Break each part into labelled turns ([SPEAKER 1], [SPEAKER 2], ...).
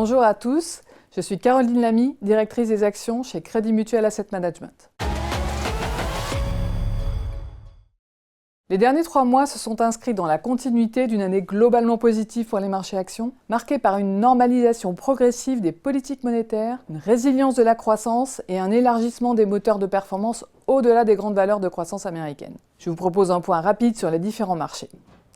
[SPEAKER 1] Bonjour à tous, je suis Caroline Lamy, directrice des actions chez Crédit Mutuel Asset Management. Les derniers 3 mois se sont inscrits dans la continuité d'une année globalement positive pour les marchés actions, marquée par une normalisation progressive des politiques monétaires, une résilience de la croissance et un élargissement des moteurs de performance au-delà des grandes valeurs de croissance américaines. Je vous propose un point rapide sur les différents marchés.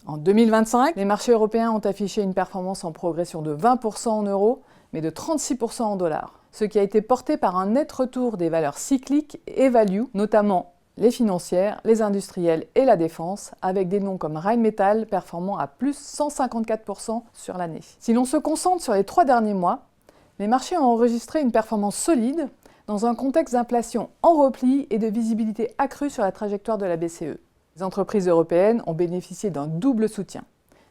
[SPEAKER 1] En 2025, les marchés européens ont affiché une performance en progression de 20% en euros, mais de 36% en dollars, ce qui a été porté par un net retour des valeurs cycliques et value, notamment les financières, les industrielles et la défense, avec des noms comme Rheinmetall performant à plus 154% sur l'année. Si l'on se concentre sur les 3 derniers mois, les marchés ont enregistré une performance solide dans un contexte d'inflation en repli et de visibilité accrue sur la trajectoire de la BCE. Les entreprises européennes ont bénéficié d'un double soutien,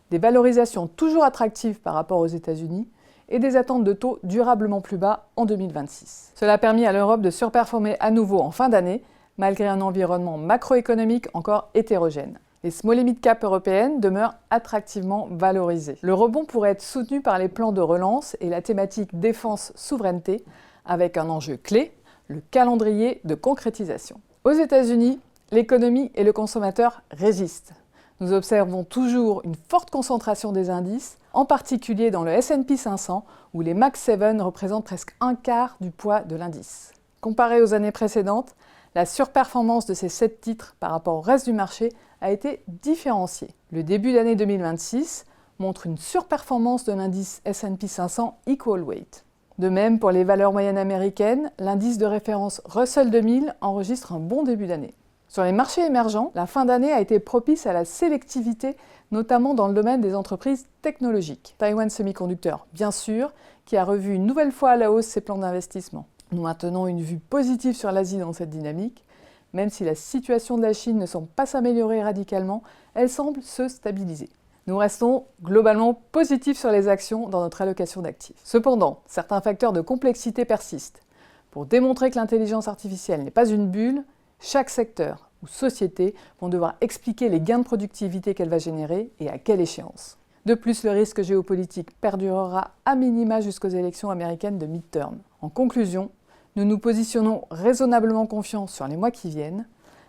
[SPEAKER 1] des valorisations toujours attractives par rapport aux États-Unis et des attentes de taux durablement plus bas en 2026. Cela a permis à l'Europe de surperformer à nouveau en fin d'année, malgré un environnement macroéconomique encore hétérogène. Les small et mid-cap européennes demeurent attractivement valorisées. Le rebond pourrait être soutenu par les plans de relance et la thématique défense-souveraineté, avec un enjeu clé, le calendrier de concrétisation. Aux États-Unis, l'économie et le consommateur résistent. Nous observons toujours une forte concentration des indices, en particulier dans le S&P 500, où les Max 7 représentent presque un quart du poids de l'indice. Comparé aux années précédentes, la surperformance de ces 7 titres par rapport au reste du marché a été différenciée. Le début d'année 2026 montre une surperformance de l'indice S&P 500 Equal Weight. De même, pour les valeurs moyennes américaines, l'indice de référence Russell 2000 enregistre un bon début d'année. Sur les marchés émergents, la fin d'année a été propice à la sélectivité, notamment dans le domaine des entreprises technologiques. Taiwan Semiconductor, bien sûr, qui a revu une nouvelle fois à la hausse ses plans d'investissement. Nous maintenons une vue positive sur l'Asie dans cette dynamique. Même si la situation de la Chine ne semble pas s'améliorer radicalement, elle semble se stabiliser. Nous restons globalement positifs sur les actions dans notre allocation d'actifs. Cependant, certains facteurs de complexité persistent. Pour démontrer que l'intelligence artificielle n'est pas une bulle, chaque secteur ou société vont devoir expliquer les gains de productivité qu'elle va générer et à quelle échéance. De plus, le risque géopolitique perdurera à minima jusqu'aux élections américaines de mid-term. En conclusion, nous nous positionnons raisonnablement confiants sur les mois qui viennent.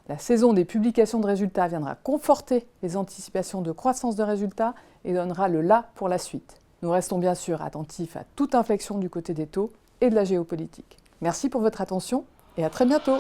[SPEAKER 1] La saison des publications de résultats viendra conforter les anticipations de croissance de résultats et donnera le là pour la suite. Nous restons bien sûr attentifs à toute inflexion du côté des taux et de la géopolitique. Merci pour votre attention et à très bientôt.